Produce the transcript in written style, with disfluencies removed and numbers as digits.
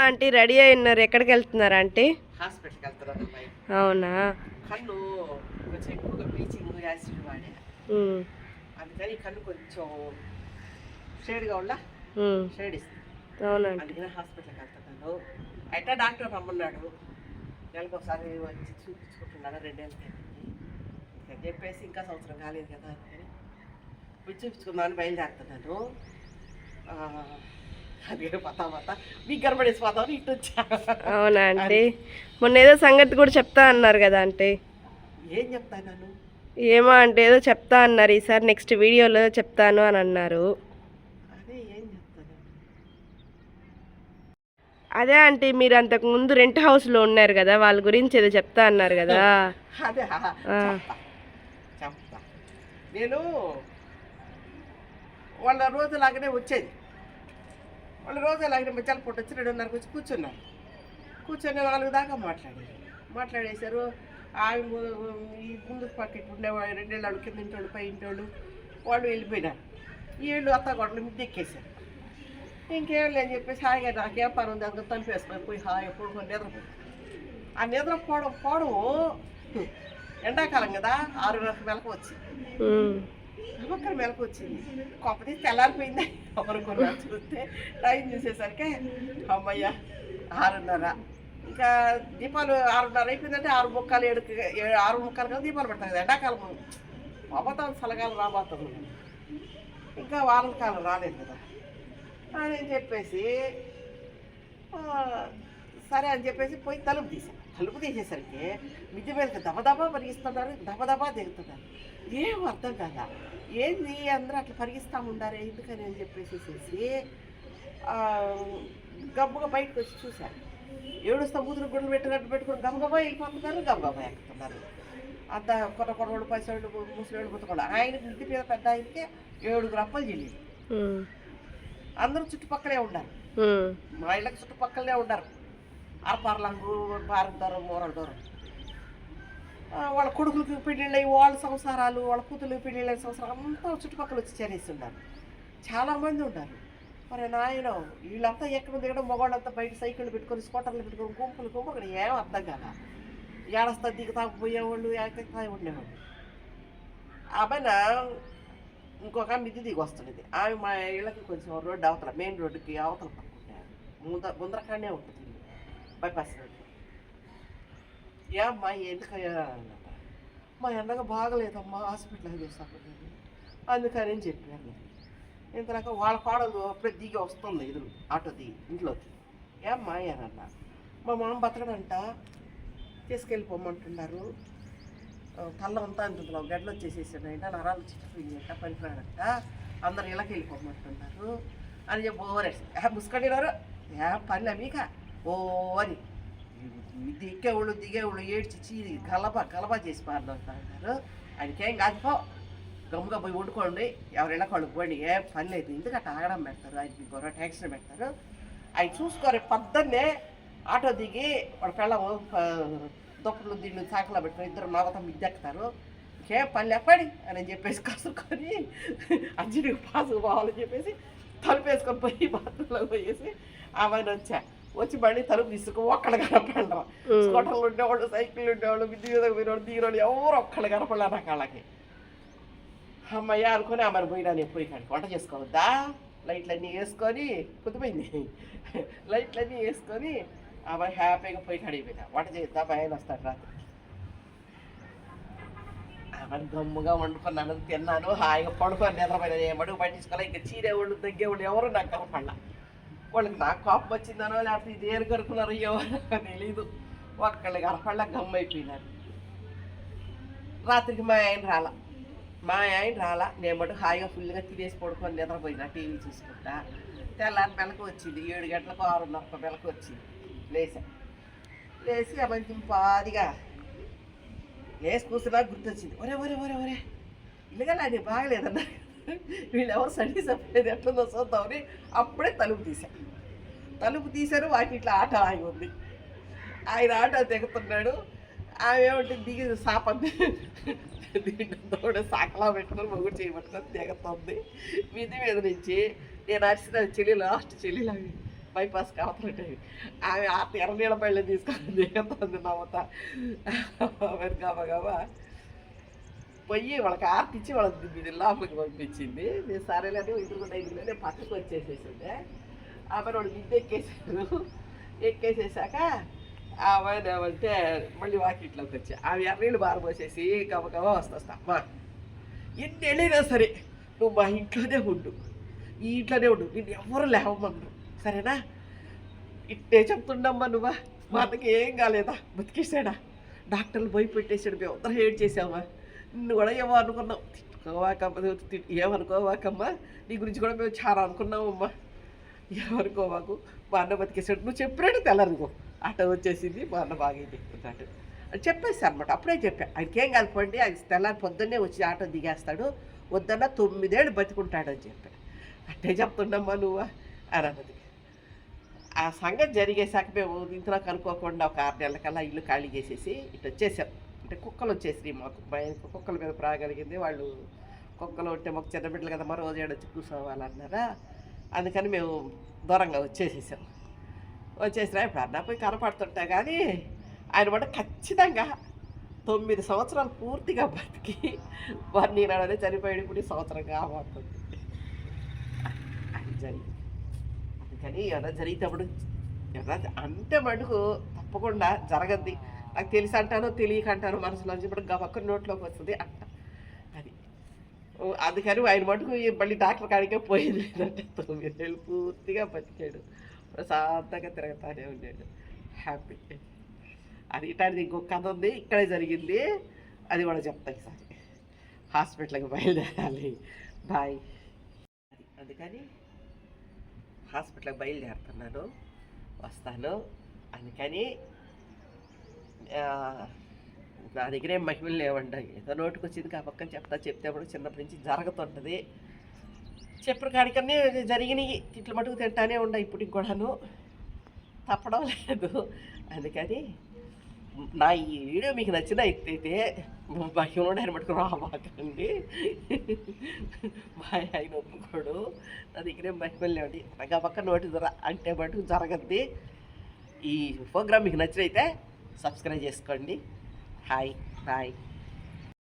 Aunty ready అయి ఉన్నారు. ఎక్కడికి వెళ్తున్నారు ఆంటీ? హాస్పిటల్కి వెళ్తున్నారు. అవునా? కన్ను కొంచెం ఎక్కువగా బ్లీచింగ్ యాసిడ్ వాడా, అందుకని కన్ను కొంచెం షేడ్గా ఉండ షేడ్ ఇస్తుంది. అవునండి, అందుకని హాస్పిటల్కి వెళ్తున్నాను. అయితే డాక్టర్ రమ్మన్నాడు, నెలకు ఒకసారి వచ్చి చూపించుకుంటున్నాను. 2 నెలలకి అని చెప్పేసి ఇంకా సంవత్సరం కాలేదు కదా అందుకని వచ్చి చూపించుకుందామని బయలుదేరుతున్నాను. అవునా ఆంటీ? మొన్న ఏదో సంగతి కూడా చెప్తా అన్నారు కదా ఆంటీ? ఏం చెప్తాను? ఏమో అంటే ఏదో చెప్తా అన్నారు, ఈసారి నెక్స్ట్ వీడియోలో చెప్తాను అని అన్నారు. అదే ఏం చెప్తాను? అదే ఆంటీ, మీరు అంతకు ముందు రెంట్ హౌస్లో ఉన్నారు కదా, వాళ్ళ గురించి ఏదో చెప్తా అన్నారు కదా. అదే చెప్తా. నేను వాళ్ళ రోజులాగానే వచ్చేది. వాళ్ళు రోజు అలాగే మధ్యాహ్నం పూట వచ్చి 2:30కి వచ్చి కూర్చున్నారు. కూర్చొని 4 దాకా మాట్లాడేశారు. ఆమె ఈ ముందు పక్కకి ఉండేవాళ్ళు 2 ఏళ్ళు కింద ఇంటోళ్ళు పై ఇంటోళ్ళు వాళ్ళు వెళ్ళిపోయినారు. వీళ్ళు అత్తగొడలు మిద్దె ఎక్కేశారు. ఇంకేం లేని చెప్పేసి హాయిగా నాకేం పని ఉంది అందుకు తలుపు వేసుకొని పోయి హాయిగా పడుకొని నిద్రపోయి ఆ నిద్రపోవడం ఎండాకాలం కదా 6:30 మెలకు వచ్చింది. ఒక్కరు మెలకు వచ్చింది. కొప్పది తెల్లారిపోయింది. ఒకరికొన్న చూస్తే టైం చూసేసరికి అమ్మయ్య 6:30. ఇంకా దీపాలు 6:30 అయిపోయిందంటే 6:45 6:45 కదా దీపాలు పెడతాం కదా. ఎండాకాలం పోతాం, చల్లకాలం రాబోతుంది. ఇంకా వానకాలం రాలేదు కదా అని చెప్పేసి సరే అని చెప్పేసి పోయి తలుపు తీసేసరికి మిద్దె మీదకి దబదబా పరిగిస్తున్నారు, దబదబా దిగుతున్నారు. ఏం అర్థం కదా, ఏంది అందరూ అట్లా పరిగిస్తూ ఉండారే ఎందుకని అని చెప్పేసి గబ్బుగా బయటకు వచ్చి చూశారు. 7 స్తంభుతులు గుడ్లు పెట్టుకుని గబగబా వెళ్ళిపోతున్నారు, గబగబా ఎక్కుతున్నారు. అంత కొరవాళ్ళు 10 ఏళ్ళు ముసలిళ్ళు పుట్టుకోవాలి. ఆయనకి ఇంటి మీద పెద్ద ఆయనకి 7 అప్పలు చెల్లింది. అందరూ చుట్టుపక్కలే ఉన్నారు, మా ఇళ్ళకి చుట్టుపక్కలనే ఉన్నారు. అరపార్లంగు పారం దూరం 3 దూరం. వాళ్ళ కొడుకులకి పెళ్ళిళ్ళు అయ్యి వాళ్ళ సంసారాలు, వాళ్ళ కూతుర్లకి పెళ్ళిళ్ళు అయిన సంవత్సరాలు అంతా చుట్టుపక్కల వచ్చి చేరేస్తున్నారు. చాలామంది ఉన్నారు. మరి నాయన వీళ్ళంతా ఎక్కడ దిగడం, మగవాళ్ళంతా బయట సైకిళ్ళు పెట్టుకొని స్కూటర్లు పెట్టుకొని గుంపులు అక్కడ ఏం అర్థం కదా. ఏడస్తా దిగుతాకపోయేవాళ్ళు, ఏకతా ఉండేవాళ్ళు. ఆమెన ఇంకొక మిద్ది దిగి వస్తున్నది. ఆమె మా ఇళ్ళకి కొంచెం రోడ్డు అవతల, మెయిన్ రోడ్డుకి అవతల పక్కన ముందరకానే ఉంటుంది బైపాస్ రోడ్డు. ఏమ్మా ఎందుకయ్యా అన్నమాట. మా ఎండగా బాగలేదమ్మా హాస్పిటల్ చూస్తాను అందుకని చెప్పాను. ఇంతలాగా వాళ్ళ కోడలు అప్పుడే దిగి వస్తుంది, ఎదురు ఆటో దిగి ఇంట్లోకి. ఏమ్మా అన్న, మా మామ బతకడంట తీసుకెళ్ళిపోమంటున్నారు. కళ్ళ అంతా అంటుందో గడ్డలు వచ్చేసేసాడంట, నరాలు చిట్టుపోయిందంట, పనికిరాడంట, అందరు ఇళ్ళకి వెళ్ళిపోమంటున్నారు అని చెప్పి ఓవరేసి ముసుకడినారు. పని మీక ఓ అని దిగేవాళ్ళు ఏడ్చి గలబా చేసి పారుతారు. ఆయనకేం కాదుపో, గమ్ముగా పోయి వండుకోండి, ఎవరి ఇళ్ళకి పోండి, ఏం పని లేదు. ఎందుకంటే ఆగడం పెడతారు, ఆయనకి గొర్రె ట్యాక్సీ పెడతారు. ఆయన చూసుకోరు. పొద్దున్నే ఆటో దిగి వాడు పెళ్ళము దుప్పలు దీన్ని సాకలో పెట్టుకుని 2 నగతం మిద్దెక్కుతారు. ఇంకేం పని లేపడి అని చెప్పేసి కసుకొని అజ్జిడికి పాసు పోవాలని చెప్పేసి తలుపు వేసుకొని పోయి బాత్రూంలో పోయేసి ఆమెను వచ్చి మళ్ళీ తలుపు తీసుకు ఒక్కళ్ళు కనపడడం. స్కూటర్లు ఉండేవాళ్ళు, సైకిళ్ళు ఉండేవాళ్ళు, మిద్ది మీద పోయినవాళ్ళు, దిగినవాళ్ళు ఎవరు ఒక్కళ్ళు కనపడలేరు నాకు వాళ్ళకి. అమ్మయ్య అనుకుని ఆమెను పోయినా నేను పోయి కాడికి వంట చేసుకోవద్దా, లైట్లన్నీ వేసుకొని పొద్దుపోయింది, లైట్లన్నీ వేసుకొని ఆమె హ్యాపీగా పోయి కడిగిపోయినా. వంట చేద్దా భయం వస్తాడు రాత్రి. ఆమెను గమ్ముగా వండుకున్నాను, తిన్నాను, హాయిగా పడుకొని నిద్రపోయినా. ఏమడుగు పట్టించుకోలే. ఇంకా చీరేవాళ్ళు తగ్గేవాళ్ళు ఎవరు నాకు కనపడలా. వాళ్ళకి నాకు కోపం వచ్చిందనో లేకపోతే ఇది ఏరు కరుకున్నారో ఎవరో తెలీదు, ఒక్కళ్ళు కనపడలా, గమ్మైపోయినారు. రాత్రికి మా ఆయన రాలా. నేను మటు హాయిగా ఫుల్గా తినేసి పడుకొని నిద్రపోయినా, టీవీ చూసుకుంటా. తెల్లారి మెలకు వచ్చింది, 7 గంటలకు 6:30 మెలకు వచ్చింది. లేచి ఆ మంచి పాదిగా లేచి కూర్చున్నా గుర్తొచ్చింది. ఒరే ఇల్లుగా అది బాగలేదన్నా, వీళ్ళు ఎవరు సడి చెప్పలేదు ఎట్లుందో చూద్దామని అప్పుడే తలుపు తీశారు. వాకి ఇట్లా ఆట ఆగి ఉంది. ఆయన ఆట దిగుతున్నాడు. ఆమె ఏమంటే దిగి సాపంది దూడ సాకలా పెట్టుకొని మొగుడు చేయబట్టుకొని దిగుతుంది. మిద్ది మీద నుంచి నేను అరిసిన చెల్లి లాస్ట్ చెల్లిలాగా బైపాస్ కావట్లేదు ఆమె ఆ ఎర్రనీళ్ళ పళ్ళే తీసుకొని దిగుతుంది నవ్వుతా గబా పొయ్యి వాళ్ళకి ఆర్తిచ్చి వాళ్ళకి ఇది లోపలికి పంపించింది. నేను సరేలేని ఎదురుకుండా ఎదురుగానే పక్కకు వచ్చేసేసిండే. ఆమె వాడు మిద్దె ఎక్కేసేసాక ఆమె ఏమంటే మళ్ళీ వాకిట్లోకి వచ్చి ఆమె ఎర్రనీళ్ళు బారబోసేసి గబగబా వస్తా అమ్మా ఎన్ని వెళ్ళినా సరే నువ్వు మా ఇంట్లోనే ఉండు, ఈ ఇంట్లోనే ఉండు, నేను ఎవరు లేవమ్మను సరేనా? ఇట్టే చెప్తుండమ్మా నువ్వా, మా అన్నకి ఏం కాలేదా, బతికేసాడా, డాక్టర్లు భయపెట్టేసాడు, మేము అందరం ఏడ్ చేసామా, నిన్ను కూడా ఏమో అనుకున్నాం, ఏమనుకోవాకమ్మా, నీ గురించి కూడా మేము చాలా అనుకున్నామమ్మా, ఏమనుకోవాకు, మా అన్న బతికేసాడు, నువ్వు చెప్పినట్టు తెల్లనుకో ఆటో వచ్చేసింది, మా అన్న బాగా చెప్తున్నాడు అని చెప్పేసి అనమాట. అప్పుడే చెప్పా ఆయనకి ఏం కాదుకోండి, ఆయన తెల్లారి పొద్దున్నే వచ్చి ఆటో దిగేస్తాడు, వద్దన్నా 9 ఏళ్ళు బతికుంటాడని చెప్పా. అంటే చెప్తుండమ్మా నువ్వా అని అన్నది. ఆ సంగతి జరిగేశాక మేము ఇంట్లో కనుక్కోకుండా ఒక 6 నెలలకల్లా ఇల్లు ఖాళీ చేసేసి ఇటు వచ్చేసాం. అంటే కుక్కలు వచ్చేసి మాకు కుక్కల మీద ప్రాగలిగింది, వాళ్ళు కుక్కలు ఉంటే మాకు చిన్న బిడ్డలు కదా మరో రోజు ఏడొచ్చి కూర్చోవాలన్నారా, అందుకని మేము దూరంగా వచ్చేసేసాం. వచ్చేసినా ఇప్పుడు అన్న పోయి కనపడుతుంటా కానీ ఆయన మాట ఖచ్చితంగా 9 సంవత్సరాలు పూర్తిగా బతికి 1 year అనేది చనిపోయాడు. ఇప్పుడు సంవత్సరం కాబోతుంది అది జరిగింది. అందుకని ఎవరైనా జరిగేటప్పుడు ఎవరైనా అంటే మటుకు తప్పకుండా జరగద్ది. నాకు తెలిసి అంటానో తెలియక అంటానో మనసులోంచి ఇప్పుడు గబక్క నోట్లోకి వస్తుంది అంట అది. అందుకని ఆయన మటుకు మళ్ళీ డాక్టర్ కాడికే పోయింది ఏంటంటే 9 ఏళ్ళు పూర్తిగా బతికాడు, ప్రశాంతంగా తిరగతానే ఉన్నాడు, హ్యాపీ. అది ఇట్లాంటిది ఇంకొక కథ ఉంది, ఇక్కడే జరిగింది, అది కూడా చెప్తాను ఈసారి. హాస్పిటల్కి బయలుదేరాలి, బాయ్. అందుకని హాస్పిటల్కి బయలుదేరుతున్నాను, వస్తాను. అందుకని నా దగ్గర ఏం మహిమలు లేవండి, ఏదో నోటికి వచ్చింది కాబట్టి చెప్తే కూడా చిన్నప్పటి నుంచి జరుగుతుంటుంది. చెప్పిన కాడికన్నీ జరిగినాయి, తిట్లు మటుకు తింటానే ఉండ ఇప్పటికి కూడాను, తప్పడం లేదు. అందుకని నా ఈ వీడియో మీకు నచ్చిన అయితే మహిమలో ఆయన మటుకు రామాకండి, బాయ్. ఆయన ఒప్పుకోడు, నా దగ్గర మహిమలు లేవండి, నాకు ఆ పక్క నోటి అంటే మటుకు జరగద్ది. ఈ ప్రోగ్రామ్ మీకు నచ్చినైతే సబ్స్క్రైబ్ చేసుకోండి. Hi bye.